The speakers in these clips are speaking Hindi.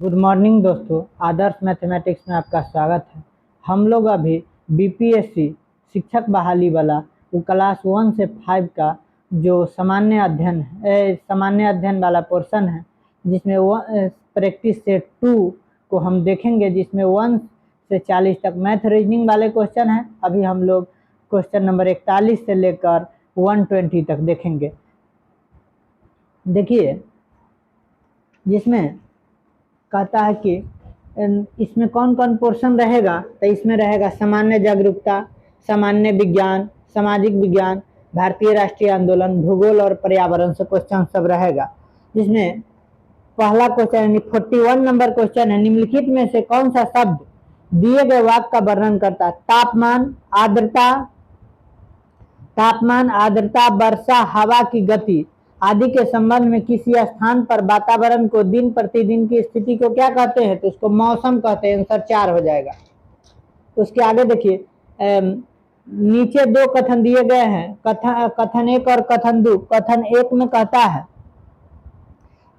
गुड मॉर्निंग दोस्तों, आदर्श मैथमेटिक्स में आपका स्वागत है। हम लोग अभी बीपीएससी शिक्षक बहाली वाला वो क्लास 1 से 5 का जो सामान्य अध्ययन वाला पोर्शन है, जिसमें प्रैक्टिस सेट 2 को हम देखेंगे, जिसमें 1 से 40 तक मैथ रीजनिंग वाले क्वेश्चन हैं। अभी हम लोग क्वेश्चन नंबर 41 से लेकर 120 तक देखेंगे। देखिए, जिसमें कहता है कि इसमें कौन कौन पोर्शन रहेगा, तो इसमें रहेगा सामान्य जागरूकता, सामान्य विज्ञान, सामाजिक विज्ञान, भारतीय राष्ट्रीय आंदोलन, भूगोल और पर्यावरण से क्वेश्चन सब रहेगा। जिसमें पहला क्वेश्चन यानी 41 नंबर क्वेश्चन है, निम्नलिखित में से कौन सा शब्द दिए गए वाक्य का वर्णन करता है? तापमान, आर्द्रता, वर्षा, हवा की गति आदि के संबंध में किसी स्थान पर वातावरण को दिन प्रतिदिन की स्थिति को क्या कहते हैं? तो उसको मौसम कहते हैं। आंसर 4 हो जाएगा। उसके आगे देखिए, नीचे 2 कथन दिए गए हैं, कथन 1 और कथन 2। कथन 1 में कहता है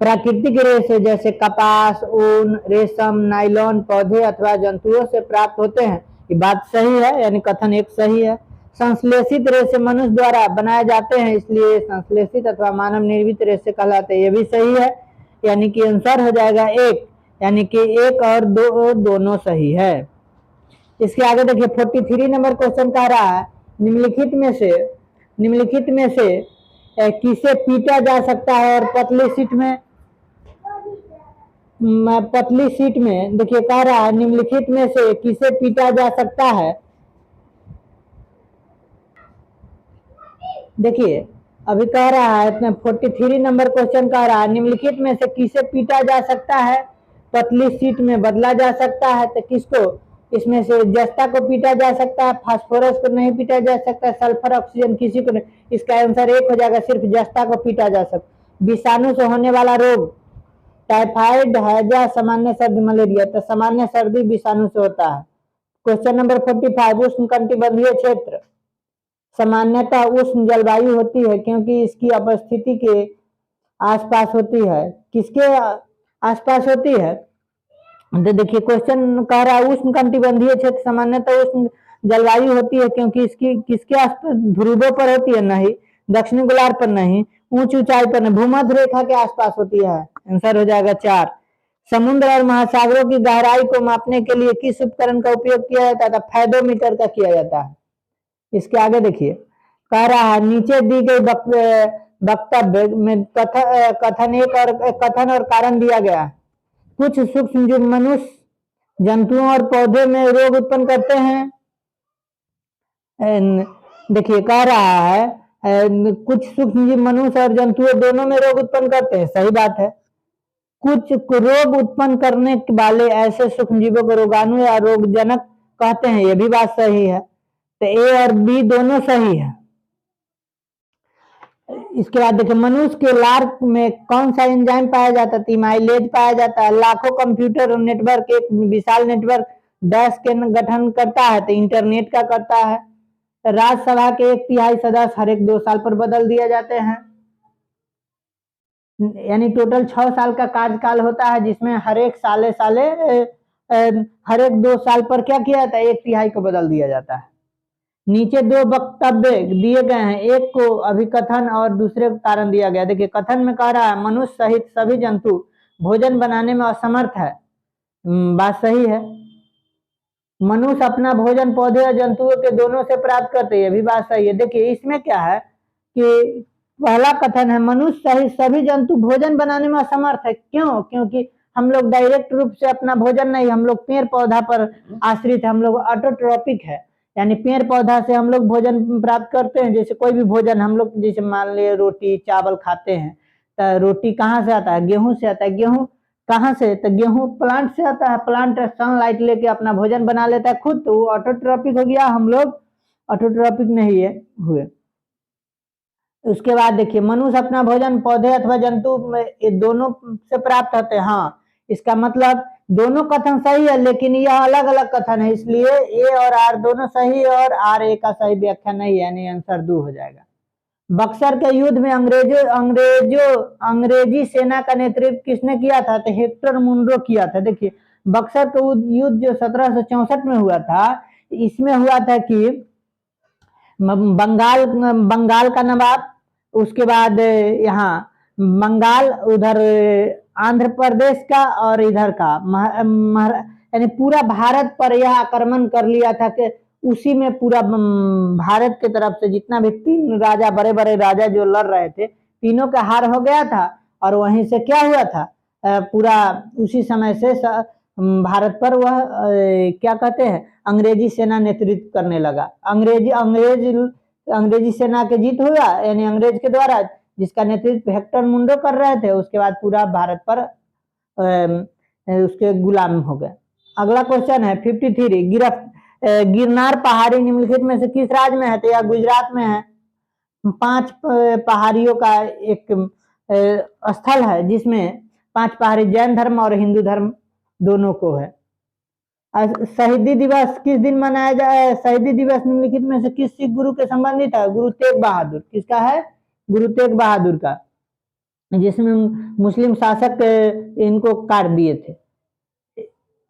प्राकृतिक रेशे जैसे कपास, ऊन, रेशम, नायलॉन पौधे अथवा जंतुओं से प्राप्त होते हैं। ये बात सही है, यानी कथन 1 सही है। संश्लेषित रेशे मनुष्य द्वारा बनाए जाते हैं, इसलिए संश्लेषित अथवा मानव निर्मित रेशे कहलाते हैं। ये भी सही है, यानी कि आंसर हो जाएगा 1, यानी कि 1 और 2 दोनों सही है। इसके आगे देखिए, 43 नंबर क्वेश्चन कह रहा है निम्नलिखित में से किसे पीटा जा सकता है? और पतली सीट में देखिए कह रहा है निम्नलिखित में से किसे पीटा जा सकता है? देखिए, अभी कह रहा है 43 नंबर क्वेश्चन कह रहा है निम्नलिखित में से किसे पीटा जा सकता है? पतली सीट में बदला जा सकता है। तो किसको? इसमें से जस्ता को पीटा जा सकता है, फास्फोरस को नहीं पीटा जा सकता, सल्फर ऑक्सीजन किसी को नहीं। इसका आंसर 1 हो जाएगा, सिर्फ जस्ता को पीटा जा सकता। विषाणु से होने वाला रोग टाइफाइड, हैजा, सामान्य सर्दी, मलेरिया। तो सामान्य सर्दी विषाणु से होता है। क्वेश्चन नंबर 45, उष्णकटिबंधीय क्षेत्र सामान्यतः उष्ण जलवायु होती है क्योंकि इसकी उपस्थिति के आसपास होती है। किसके आसपास होती है? तो देखिए, क्वेश्चन कह रहा है उष्णकटिबंधीय क्षेत्र सामान्यतः उष्ण जलवायु होती है क्योंकि इसकी किसके आसपास? ध्रुवों पर होती है, नहीं। दक्षिणी गोलार्ध पर नहीं, ऊंच ऊंचाई पर नहीं, भूमध्य रेखा के आसपास होती है। आंसर हो जाएगा 4। समुद्र और महासागरों की गहराई को मापने के लिए किस उपकरण का उपयोग किया जाता है? फैदोमीटर का किया जाता है। इसके आगे देखिए, कह रहा है नीचे दी गई वक्तव्य में कथन और कारण दिया गया है। कुछ सूक्ष्म जीव मनुष्य, जंतुओं और पौधे में रोग उत्पन्न करते हैं। देखिए, कह रहा है कुछ सूक्ष्म जीव मनुष्य और जंतुओं दोनों में रोग उत्पन्न करते हैं। सही बात है। कुछ रोग उत्पन्न करने वाले ऐसे सूक्ष्म जीवों को रोगाणु या रोगजनक कहते हैं। यह भी बात सही है। तो ए और बी दोनों सही है। इसके बाद देखिए, मनुष्य के लार में कौन सा एंजाइम पाया जाता है? इमाइलेज पाया जाता है। लाखों कंप्यूटर नेटवर्क एक विशाल नेटवर्क डैश के गठन करता है, तो इंटरनेट का करता है। राज्यसभा के 1/3 सदस्य हर एक 2 साल पर बदल दिए जाते हैं, यानी टोटल 6 साल का कार्यकाल होता है, जिसमें हर एक हर एक 2 साल पर क्या किया जाता है? 1/3 को बदल दिया जाता है। नीचे 2 वक्तव्य दिए गए हैं, एक को अभिकथन और दूसरे को कारण दिया गया। देखिए, कथन में कह रहा है मनुष्य सहित सभी जंतु भोजन बनाने में असमर्थ है। बात सही है। मनुष्य अपना भोजन पौधे और जंतुओं के दोनों से प्राप्त करते हैं। ये भी बात सही है। देखिए, इसमें क्या है कि पहला कथन है मनुष्य सहित सभी जंतु भोजन बनाने में असमर्थ है। क्यों? क्योंकि हम लोग डायरेक्ट रूप से अपना भोजन नहीं, हम लोग पेड़ पौधा पर आश्रित है, हम लोग ऑटोट्रॉपिक है, यानी पेड़ पौधा से हम लोग भोजन प्राप्त करते हैं। जैसे कोई भी भोजन हम लोग, जैसे मान लिया रोटी चावल खाते हैं, तो रोटी कहाँ से आता है? गेहूं से आता है। गेहूं कहाँ से? तो गेहूं प्लांट से आता है। प्लांट सनलाइट लेके अपना भोजन बना लेता है खुद, तो वो ऑटोट्रॉपिक हो गया। हम लोग ऑटोट्रॉपिक नहीं है हुए। उसके बाद देखिए, मनुष्य अपना भोजन पौधे अथवा जंतु में दोनों से प्राप्त होते हैं। हाँ, इसका मतलब दोनों कथन सही है, लेकिन यह अलग अलग कथन है, इसलिए ए और आर दोनों सही है और आर ए का सही व्याख्या नहीं है, यानी आंसर 2 हो जाएगा। बक्सर के युद्ध में अंग्रेजी सेना का नेतृत्व किसने किया था? तो हेक्टर मुनरो किया था। देखिए बक्सर का युद्ध जो 1764 में हुआ था, इसमें हुआ था कि बंगाल का नवाब, उसके बाद यहाँ बंगाल, उधर आंध्र प्रदेश का और इधर का यानी पूरा भारत पर यह आक्रमण कर लिया था कि उसी में पूरा भारत की तरफ से जितना भी 3 राजा, बड़े बड़े राजा जो लड़ रहे थे, तीनों का हार हो गया था। और वहीं से क्या हुआ था, पूरा उसी समय से भारत पर वह क्या कहते हैं, अंग्रेजी सेना नेतृत्व करने लगा। अंग्रेजी सेना के जीत हुआ, यानी अंग्रेज के द्वारा, जिसका नेतृत्व हेक्टर मुंडो कर रहे थे। उसके बाद पूरा भारत पर उसके गुलाम हो गए। अगला क्वेश्चन है 53, गिरनार पहाड़ी निम्नलिखित में से किस राज्य में है? तो यह गुजरात में है। 5 पहाड़ियों का एक स्थल है जिसमें 5 पहाड़ी जैन धर्म और हिंदू धर्म दोनों को है। शहीदी दिवस किस दिन मनाया जाए? शहीदी दिवस निम्नलिखित में से किस सिख गुरु के संबंधित है? गुरु तेग बहादुर। किसका है? गुरु तेग बहादुर का, जिसमें मुस्लिम शासक इनको काट दिए थे।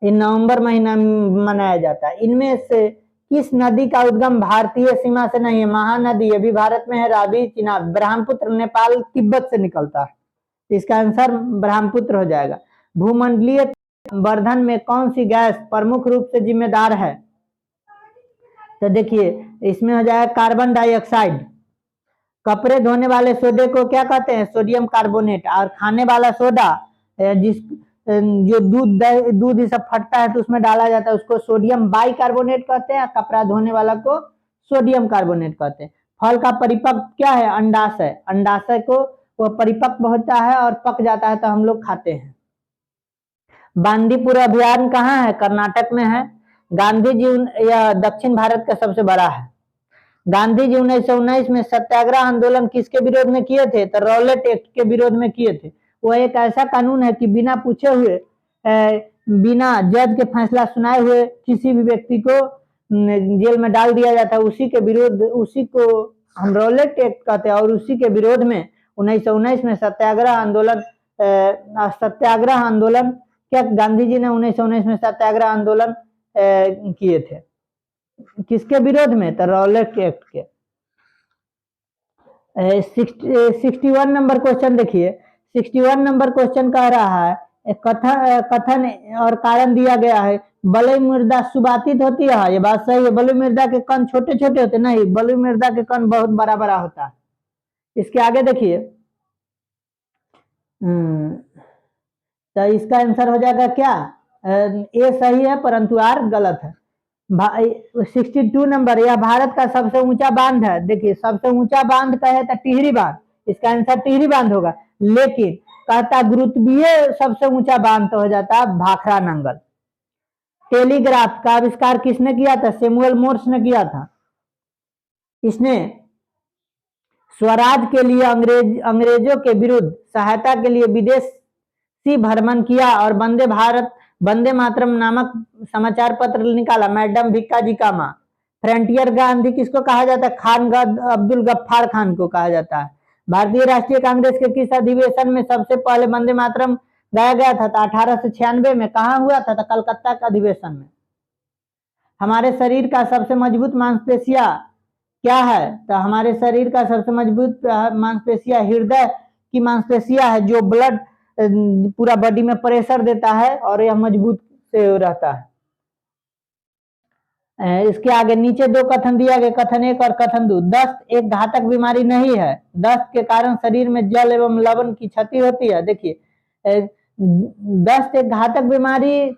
इन नवंबर महीना में मनाया जाता है। इनमें से किस नदी का उद्गम भारतीय सीमा से नहीं है? महानदी अभी भारत में है, रावी, चिनाब। ब्रह्मपुत्र नेपाल तिब्बत से निकलता है, इसका आंसर ब्रह्मपुत्र हो जाएगा। भूमंडलीय वर्धन में कौन सी गैस प्रमुख रूप से जिम्मेदार है? तो देखिए इसमें हो जाएगा कार्बन डाइऑक्साइड। कपड़े धोने वाले सोडे को क्या कहते हैं? Sodium carbonate. और खाने वाला सोडा जो दूध ये सब फटता है तो उसमें डाला जाता है, उसको सोडियम बाइकार्बोनेट कहते हैं। कपड़ा धोने वाला को सोडियम कार्बोनेट कहते हैं। फल का परिपक्व क्या है? अंडाशय। अंडाशय को वो परिपक्व होता है और पक जाता है तो हम लोग खाते हैं। बांदीपुर अभियान कहाँ है? कर्नाटक में है। गांधी जी यह दक्षिण भारत का सबसे बड़ा है। गांधी जी 1919 में सत्याग्रह आंदोलन किसके विरोध में किए थे? तो रॉलेट एक्ट के विरोध में किए थे। वह एक ऐसा कानून है कि बिना पूछे हुए, बिना जज के फैसला सुनाए हुए किसी भी व्यक्ति को जेल में डाल दिया जाता है। उसी के विरोध, उसी को हम रॉलेट एक्ट कहते हैं। और उसी के विरोध में 1919 में सत्याग्रह आंदोलन क्या गांधी जी ने 1919 में सत्याग्रह आंदोलन किए थे? किसके विरोध में? तो रॉलेट एक्ट के। 61 नंबर क्वेश्चन देखिए। 61 नंबर क्वेश्चन कह रहा है, कथन और कारण दिया गया है, बलुई मृदा सुबातित होती है। ये बात सही है। बलुई मृदा के कण छोटे छोटे होते नहीं, बलुई मृदा के कण बहुत बड़ा बड़ा होता है। इसके आगे देखिए, तो इसका आंसर हो जाएगा क्या? ए सही है परंतु आर गलत है। 62 नंबर, यह भारत का सबसे ऊंचा बांध है। देखिए सबसे ऊंचा बांध कहे तो टिहरी बांध, इसका आंसर टिहरी बांध होगा। लेकिन कहता गुरुत्वीय सबसे ऊंचा बांध तो हो जाता भाखड़ा नंगल। टेलीग्राफ का आविष्कार किसने किया था? सैमुअल मोर्स ने किया था। इसने स्वराज के लिए अंग्रेजों के विरुद्ध सहायता के लिए विदेशी भ्रमण किया और वंदे मातरम नामक समाचार पत्र निकाला। मैडम भिक्का जी का मां। फ्रंटियर गांधी किसको कहा जाता है? खान अब्दुल गफ्फार खान को कहा जाता है। भारतीय राष्ट्रीय कांग्रेस के किस अधिवेशन में सबसे पहले वंदे मातरम गाया गया था? 1896 में। कहा हुआ था? तो कलकत्ता के अधिवेशन में। हमारे शरीर का सबसे मजबूत मांसपेशियां क्या है? तो हमारे शरीर का सबसे मजबूत मांसपेशियां हृदय की मांसपेशियां है, जो ब्लड पूरा बॉडी में प्रेशर देता है और यह मजबूत से रहता है। इसके आगे नीचे 2 कथन दिया गया, कथन 1 और कथन 2। दस्त एक घातक बीमारी नहीं है। दस्त के कारण शरीर में जल एवं लवण की क्षति होती है। देखिए दस्त एक घातक बीमारी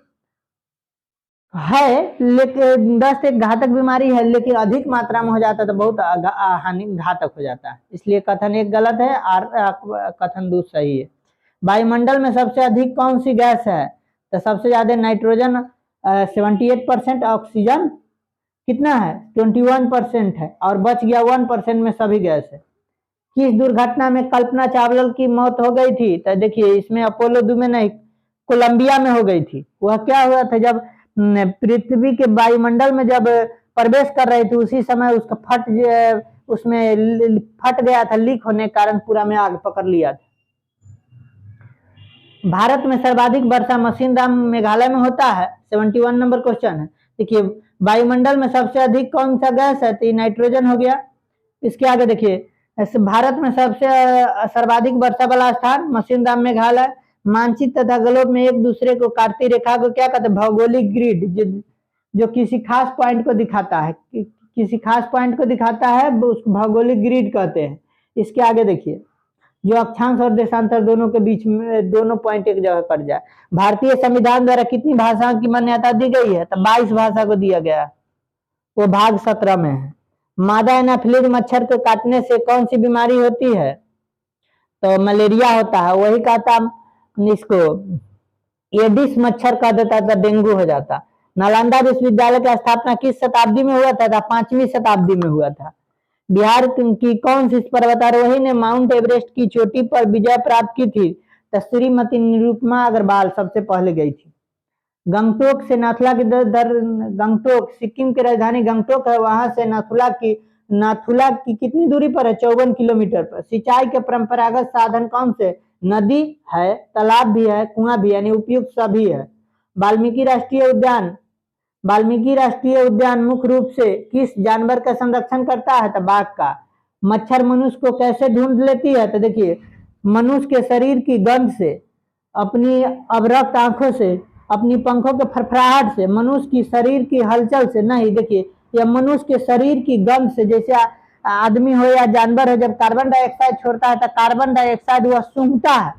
है, लेकिन दस्त एक घातक बीमारी है, लेकिन अधिक मात्रा में हो जाता है तो बहुत हानि घातक हो जाता है। इसलिए कथन 1 गलत है और कथन 2 सही है। वायुमंडल में सबसे अधिक कौन सी गैस है? तो सबसे ज्यादा नाइट्रोजन 78%, ऑक्सीजन कितना है? 21% है, और बच गया 1% में सभी गैस है। किस दुर्घटना में कल्पना चावला की मौत हो गई थी? तो देखिए इसमें अपोलो 2 में नहीं, कोलंबिया में हो गई थी। वह क्या हुआ था, जब पृथ्वी के वायुमंडल में जब प्रवेश कर रही थी उसी समय उसका उसमें फट गया था, लीक होने के कारण पूरा में आग पकड़ लिया था। भारत में सर्वाधिक वर्षा मौसिनराम मेघालय में होता है। 71 नंबर क्वेश्चन है। देखिए वायुमंडल में सबसे अधिक कौन सा गैस है, तो नाइट्रोजन हो गया। इसके आगे देखिए भारत में सबसे सर्वाधिक वर्षा वाला स्थान मौसिनराम मेघालय। मानचित्र तथा ग्लोब में एक दूसरे को काटती रेखा को क्या कहते हैं, भौगोलिक ग्रिड, जो किसी खास पॉइंट को दिखाता है, किसी खास पॉइंट को दिखाता है उसको भौगोलिक ग्रिड कहते हैं। इसके आगे देखिए जो अक्षांश और देशांतर दोनों के बीच में दोनों पॉइंट एक जगह पड़ जाए। भारतीय संविधान द्वारा कितनी भाषाओं की मान्यता दी गई है, तो 22 भाषा को दिया गया, वो भाग 17 में है। मादा एनाफिलिस मच्छर को काटने से कौन सी बीमारी होती है, तो मलेरिया होता है। वही कहता इसको एडिस मच्छर कह देता था, डेंगू हो जाता। नालंदा विश्वविद्यालय की स्थापना किस शताब्दी में हुआ था, 5वीं शताब्दी में हुआ था। बिहार की कौन सी पर्वतारोही ने माउंट एवरेस्ट की चोटी पर विजय प्राप्त की थी, तो श्रीमती निरुपमा अग्रवाल सबसे पहले गई थी। गंगटोक से नाथुला की गंगटोक सिक्किम की राजधानी गंगटोक है, वहां से नाथुला की कितनी दूरी पर है, 54 किलोमीटर पर। सिंचाई के परंपरागत साधन कौन से, नदी है, तालाब भी है, कुआं भी, यानी उपयुक्त सभी है। वाल्मीकि राष्ट्रीय उद्यान मुख्य रूप से किस जानवर का संरक्षण करता है, तो बाघ का। मच्छर मनुष्य को कैसे ढूंढ लेती है, तो देखिए मनुष्य के शरीर की गंध से, अपनी अवरक्त आंखों से, अपनी पंखों के फरफराहट से, मनुष्य की शरीर की हलचल से नहीं, देखिए यह मनुष्य के शरीर की गंध से। जैसे आदमी हो या जानवर हो, जब कार्बन डाइऑक्साइड छोड़ता है तो कार्बन डाइऑक्साइड वह सूंघता है,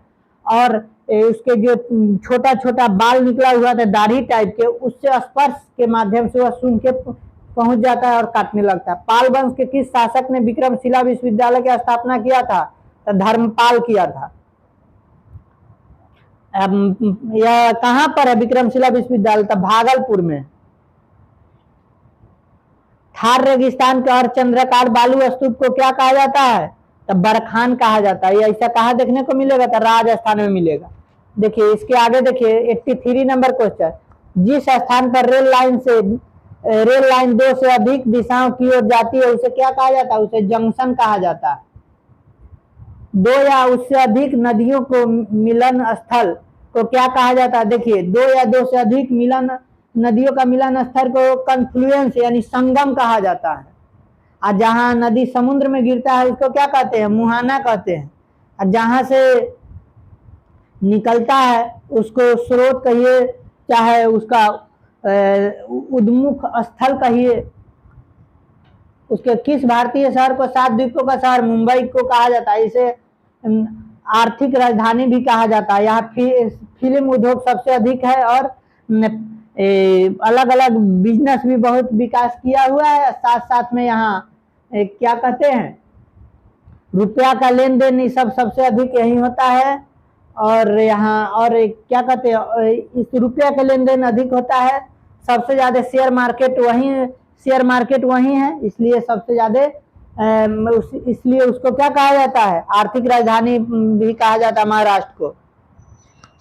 और उसके जो छोटा छोटा बाल निकला हुआ था दाढ़ी टाइप के, उससे स्पर्श के माध्यम से वह सूंघ के पहुंच जाता है और काटने लगता है। पाल वंश के किस शासक ने विक्रमशिला विश्वविद्यालय की स्थापना किया था, तो धर्मपाल किया था। यह कहां पर है विक्रमशिला विश्वविद्यालय, तो भागलपुर में। थार रेगिस्तान के अर्धचंद्राकार बालू स्तूप को क्या कहा जाता है, तो बरखान कहा जाता है। ऐसा कहाँ देखने को मिलेगा, तो राजस्थान में मिलेगा। देखिए इसके आगे देखिए 83 नंबर क्वेश्चन, जिस स्थान पर रेल लाइन 2 से अधिक दिशाओं की ओर जाती है उसे क्या कहा जाता है, उसे जंक्शन कहा जाता है। 2 या उससे अधिक नदियों को मिलन स्थल को क्या कहा जाता है, देखिए 2 या 2 से अधिक नदियों का मिलन स्थल को कन्फ्लुएंस यानी संगम कहा जाता है। और जहां नदी समुद्र में गिरता है उसको क्या कहते हैं, मुहाना कहते हैं। और जहां से निकलता है उसको स्रोत कहिए, चाहे उसका उद्मुख स्थल कहिए। उसके किस भारतीय शहर को 7 द्वीपों का शहर मुंबई को कहा जाता है, इसे आर्थिक राजधानी भी कहा जाता है। यहाँ फिल्म उद्योग सबसे अधिक है और अलग अलग बिजनेस भी बहुत विकास किया हुआ है। साथ साथ में यहाँ क्या कहते हैं, रुपया का लेन देन सब सबसे अधिक यही होता है। और यहाँ और क्या कहते हैं, इस रुपया का लेन देन अधिक होता है। सबसे ज्यादा शेयर मार्केट वही है, इसलिए सबसे ज्यादा इसलिए उसको क्या कहा जाता है, आर्थिक राजधानी भी कहा जाता है महाराष्ट्र को।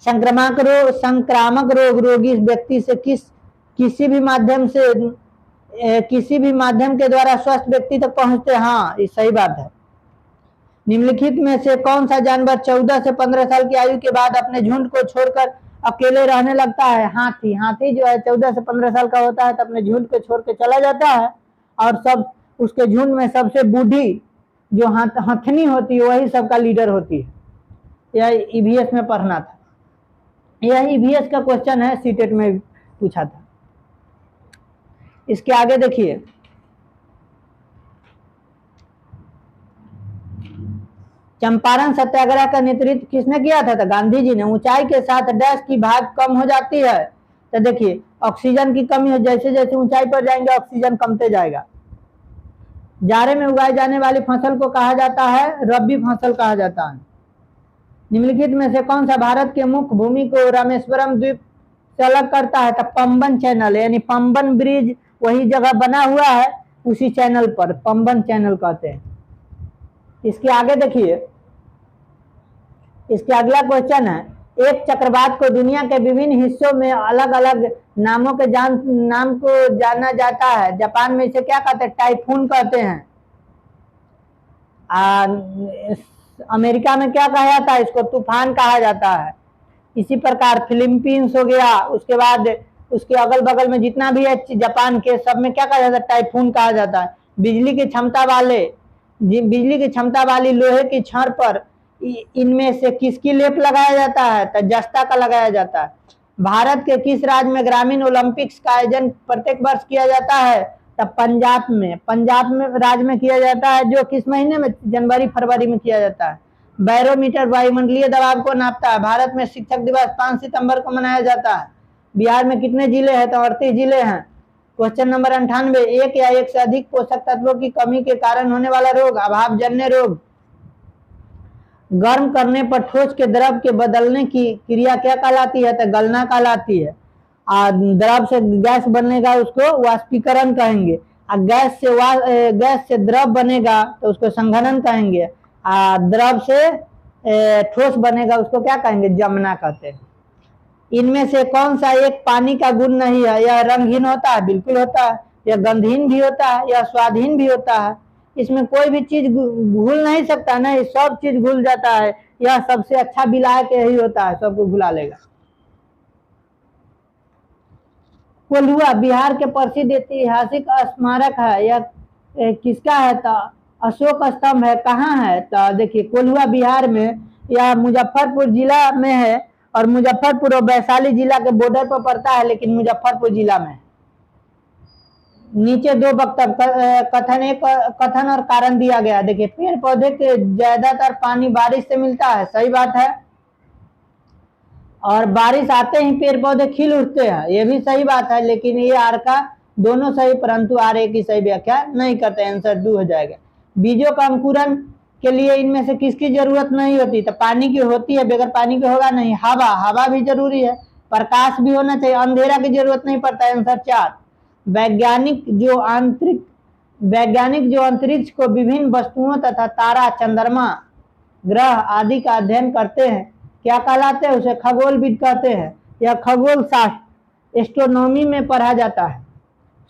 संक्रामक रोग रोगी व्यक्ति से किसी भी माध्यम के द्वारा स्वस्थ व्यक्ति तक पहुंचते हैं। हाँ, ये सही बात है। निम्नलिखित में से कौन सा जानवर 14 से 15 साल की आयु के बाद अपने झुंड को छोड़कर अकेले रहने लगता है, हाथी जो है 14 से 15 साल का होता है तो अपने झुंड को छोड़ के चला जाता है, और सब उसके झुंड में सबसे बूढ़ी जो हथनी होती है वही सबका लीडर होती है। यह ईवीएस में पढ़ना था, यह ईवीएस का क्वेश्चन है, सीटेट में पूछा था। इसके आगे देखिए, चंपारण सत्याग्रह का नेतृत्व किसने किया था, तो गांधी जी ने। ऊंचाई के साथ डैश की भाग कम हो जाती है, तो देखिए ऑक्सीजन की कमी हो, जैसे जैसे ऊंचाई पर जाएंगे ऑक्सीजन कमते जाएगा। जाड़े में उगाई जाने वाली फसल को कहा जाता है, रबी फसल कहा जाता है। निम्नलिखित में से कौन सा भारत के मुख्य भूमि को रामेश्वरम द्वीप से अलग करता है, तो पंबन चैनल, यानी पंबन ब्रिज वही जगह बना हुआ है, उसी चैनल पर पंबन चैनल कहते हैं। इसके आगे देखिए, इसके अगला क्वेश्चन है, एक चक्रवात को दुनिया के विभिन्न हिस्सों में अलग अलग नामों के नाम को जाना जाता है। जापान में इसे क्या कहते हैं, टाइफून कहते हैं। अमेरिका में क्या कहा जाता है, इसको तूफान कहा जाता है। इसी प्रकार फिलीपींस हो गया, उसके बाद उसके अगल बगल में जितना भी है जापान के, सब में क्या कहा जाता है, टाइफून कहा जाता है। बिजली की क्षमता वाली लोहे की छड़ पर इनमें से किसकी लेप लगाया जाता है, तो जस्ता का लगाया जाता है। भारत के किस राज्य में ग्रामीण ओलंपिक्स का आयोजन प्रत्येक वर्ष किया जाता है, तो पंजाब में राज्य में किया जाता है, जो किस महीने में, जनवरी फरवरी में किया जाता है। बैरोमीटर वायुमंडलीय दबाव को नापता है। भारत में शिक्षक दिवस 5 सितंबर को मनाया जाता है। बिहार में कितने जिले हैं, तो 38 जिले हैं। क्वेश्चन नंबर 98, एक या एक से अधिक पोषक तत्वों की कमी के कारण होने वाला रोग, अभावजन्य रोग। गर्म करने पर ठोस के द्रव के बदलने की क्रिया क्या कहलाती है, तो गलना कहलाती है। द्रव से गैस बनेगा उसको वाष्पीकरण कहेंगे। गैस से द्रव बनेगा तो उसको संघनन कहेंगे। द्रव से ठोस बनेगा उसको क्या कहेंगे, जमना कहते हैं। इनमें से कौन सा एक पानी का गुण नहीं है, यह रंगहीन होता है, बिल्कुल होता है। यह गंधहीन भी होता है, यह स्वादहीन भी होता है। इसमें कोई भी चीज घुल नहीं सकता, नहीं, सब चीज घुल जाता है। यह सबसे अच्छा विलायक यही होता है, सबको घुला लेगा। कोल्हुआ बिहार के प्रसिद्ध ऐतिहासिक स्मारक है, यह किसका है, तो अशोक स्तंभ है। कहाँ है, तो देखिए कोल्हुआ बिहार में, यह मुजफ्फरपुर जिला में है, और मुजफ्फरपुर और वैशाली जिला के बॉर्डर पर पड़ता है, लेकिन मुजफ्फरपुर जिला में। नीचे दो वक्तव्य कथन और कारण दिया गया। देखिए, पेड़ पौधे के ज्यादातर पानी बारिश से मिलता है, सही बात है। और बारिश आते ही पेड़ पौधे खिल उठते हैं, ये भी सही बात है। लेकिन ये आर का दोनों सही, परंतु आर ए की सही व्याख्या नहीं करते, आंसर 2 हो जाएगा। बीजों का अंकुरन के लिए इनमें से किसकी जरूरत नहीं होती, तो पानी की होती है, बगैर पानी के होगा नहीं। हवा भी जरूरी है, प्रकाश भी होना चाहिए, अंधेरा की जरूरत नहीं पड़ता, आंसर 4। वैज्ञानिक जो अंतरिक्ष को विभिन्न वस्तुओं तथा तारा, चंद्रमा, ग्रह आदि का अध्ययन करते हैं, क्या कहलाते हैं, उसे खगोलविद कहते हैं। यह खगोल शास्त्र एस्ट्रोनॉमी में पढ़ा जाता है।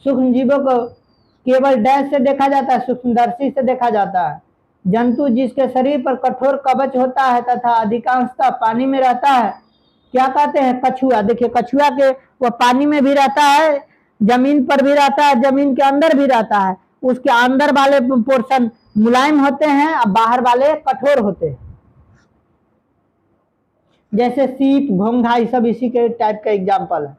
सूक्ष्म जीवों को केवल डैश से देखा जाता है, सूक्ष्मदर्शी से देखा जाता है। जंतु जिसके शरीर पर कठोर कवच होता है तथा अधिकांशतः पानी में रहता है, क्या कहते हैं, कछुआ। देखिए कछुआ के वो पानी में भी रहता है, जमीन पर भी रहता है, जमीन के अंदर भी रहता है। उसके अंदर वाले पोर्शन मुलायम होते हैं और बाहर वाले कठोर होते हैं। जैसे सीप, घोंघा, सब इसी के टाइप का एग्जाम्पल है।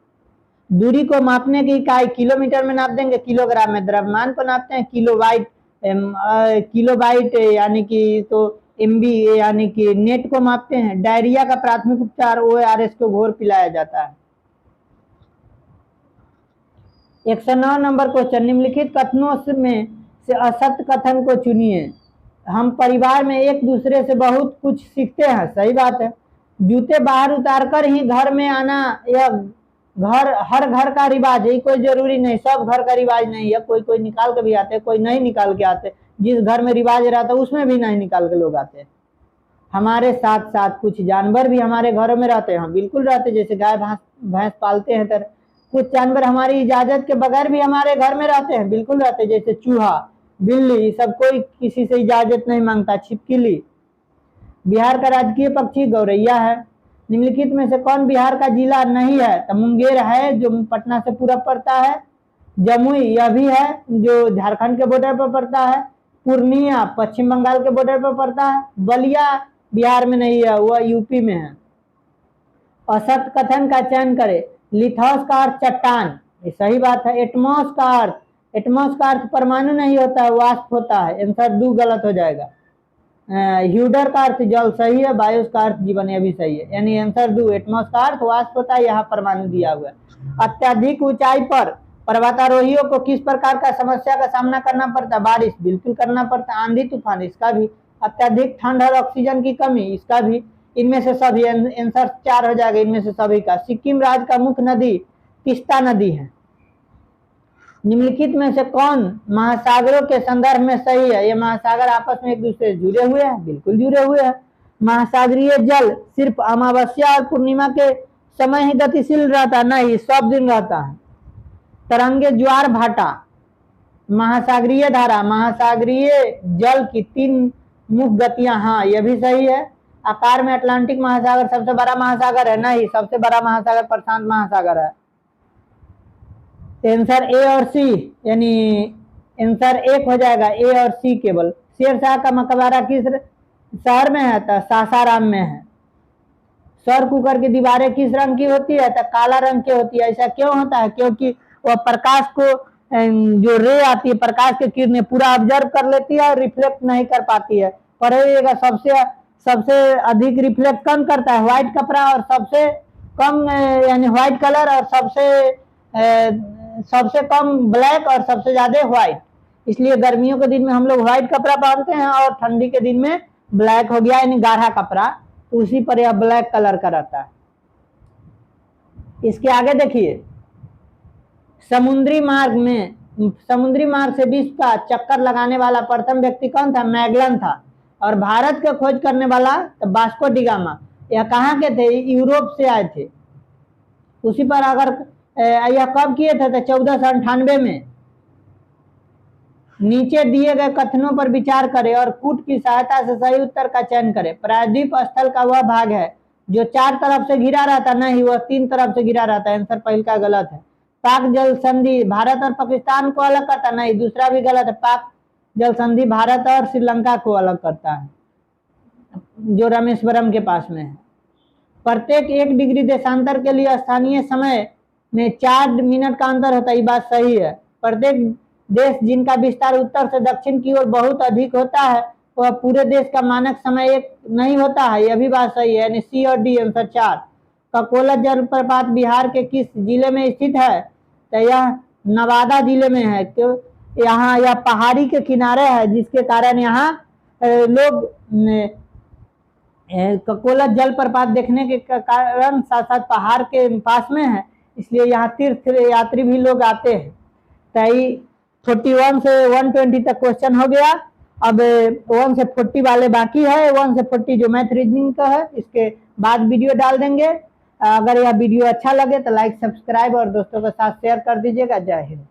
दूरी को मापने की इकाई किलोमीटर में नाप देंगे, किलोग्राम में। द्रव्यमान को नापते हैं किलोबाइट यानी कि, तो एमबी यानी कि नेट को मापते हैं। डायरिया का प्राथमिक उपचार ORS को घोर पिलाया जाता है। 109 नंबर क्वेश्चन, निम्नलिखित कथनों में से असत्य कथन को चुनिए। हम परिवार में एक दूसरे से बहुत कुछ सीखते हैं, सही बात है। जूते बाहर उतारकर ही घर में आना, यह हर घर का रिवाज है, कोई जरूरी नहीं, सब घर का रिवाज नहीं है। कोई निकाल के भी आते, कोई नहीं निकाल के आते। जिस घर में रिवाज रहता है उसमें भी नहीं निकाल के लोग आते हैं। हमारे साथ साथ कुछ जानवर भी हमारे घरों में रहते हैं, बिल्कुल रहते हैं। जैसे गाय भैंस पालते हैं, तो कुछ जानवर हमारी इजाजत के बगैर भी हमारे घर में रहते हैं, बिल्कुल रहते हैं। जैसे चूहा, बिल्ली, सब कोई किसी से इजाजत नहीं मांगता। छिपकली। बिहार का राजकीय पक्षी गौरैया है। निम्नलिखित में से कौन बिहार का जिला नहीं है, तो मुंगेर है, जो पटना से पूरब पड़ता है। जमुई, यह भी है, जो झारखंड के बॉर्डर पर पड़ता है। पूर्णिया पश्चिम बंगाल के बॉर्डर पर पड़ता है। बलिया बिहार में नहीं है, वह यूपी में है। असत्य कथन का चयन करें। लिथोस का अर्थ चट्टान, ये सही बात है। एटमॉस का अर्थ परमाणु नहीं होता है, वाष्प होता है, आंसर 2 गलत हो जाएगा। ह्यूडर का अर्थ जल, सही है। बायोस का अर्थ जीवन, यह भी सही है, यानी आंसर 2। एटमॉस का अर्थ वाष्प होता है, यहाँ परमाणु दिया हुआ है। अत्यधिक ऊंचाई पर पर्वतारोहियों को किस प्रकार का समस्या का सामना करना पड़ता है, बारिश, बिल्कुल करना पड़ता है। आंधी तूफान, इसका भी। अत्यधिक ठंड और ऑक्सीजन की कमी, इसका भी। इनमें से सभी, आंसर 4 हो जाएगा इनमें से सभी का। सिक्किम राज्य का मुख्य नदी तीस्ता नदी है। निम्नलिखित में से कौन महासागरों के संदर्भ में सही है, ये महासागर आपस में एक दूसरे से जुड़े हुए हैं, बिल्कुल जुड़े हुए हैं। महासागरीय जल सिर्फ अमावस्या और पूर्णिमा के समय ही गतिशील रहता, नहीं, सब दिन रहता है। तरंगे, ज्वार भाटा। महासागरीय धारा, महासागरीय जल की 3 मुख्य गतियां, हाँ यह भी सही है। आकार में अटलांटिक महासागर सबसे बड़ा महासागर है? नहीं, सबसे बड़ा महासागर प्रशांत महासागर है। आंसर ए और सी, यानी आंसर एक हो जाएगा, ए और सी केवल। शेरशाह का मकबरा किस शहर में है? तो सासाराम में है। सौर कुकर की दीवारें किस रंग की होती है? तो काला रंग की होती है। ऐसा क्यों होता है? क्योंकि वह प्रकाश को, जो रे आती है प्रकाश की किरणें, पूरा ऑब्जर्व कर लेती है और रिफ्लेक्ट नहीं कर पाती है। पढ़ेगा सबसे अधिक रिफ्लेक्ट कम करता है व्हाइट कपड़ा, और सबसे कम यानी व्हाइट कलर, और सबसे कम ब्लैक, और सबसे ज्यादा व्हाइट। इसलिए गर्मियों के दिन में हम लोग व्हाइट कपड़ा पहनते हैं, और ठंडी के दिन में ब्लैक हो गया यानी गाढ़ा कपड़ा, तो उसी पर यह ब्लैक कलर का रहता है। इसके आगे देखिए, समुद्री मार्ग से विश्व का चक्कर लगाने वाला प्रथम व्यक्ति कौन था? मैगलन था। और भारत के खोज करने वाला तो वास्को डी गामा। यह कहाँ के थे? यूरोप से आए थे। उसी पर अगर यह कब किए थे? तो 1498 में। नीचे दिए गए कथनों पर विचार करें और कूट की सहायता से सही उत्तर का चयन करें। प्रायद्वीप स्थल का वह भाग है जो 4 तरफ से घिरा रहता, नहीं वह 3 तरफ से घिरा रहता है। आंसर पहले का गलत है। पाक जल संधि भारत और पाकिस्तान को अलग करता, नहीं दूसरा भी गलत है। पाक जल संधि भारत और श्रीलंका को अलग करता है, जो रामेश्वरम के पास में है। प्रत्येक 1 डिग्री देशांतर के लिए स्थानीय समय में 4 मिनट का अंतर होता है, ये बात सही है। प्रत्येक देश जिनका विस्तार उत्तर से दक्षिण की ओर बहुत अधिक होता है, वह पूरे देश का मानक समय एक नहीं होता है, यह भी बात सही है। यानी सी और डी आंसर 4। ककोला जलप्रपात बिहार के किस जिले में स्थित है? तो यह नवादा जिले में है। क्यों? यहाँ यह पहाड़ी के किनारे है, जिसके कारण यहाँ लोग ककोला जलप्रपात देखने के कारण साथ साथ पहाड़ के पास में है, इसलिए यहाँ तीर्थ यात्री भी लोग आते हैं। तो 41 से 120 तक क्वेश्चन हो गया। अब 1 से 40 वाले बाकी है। 1 से 40 जो मैथ रीजनिंग का है, इसके बाद वीडियो डाल देंगे। अगर यह वीडियो अच्छा लगे तो लाइक, सब्सक्राइब और दोस्तों के साथ शेयर कर दीजिएगा। जय हिंद।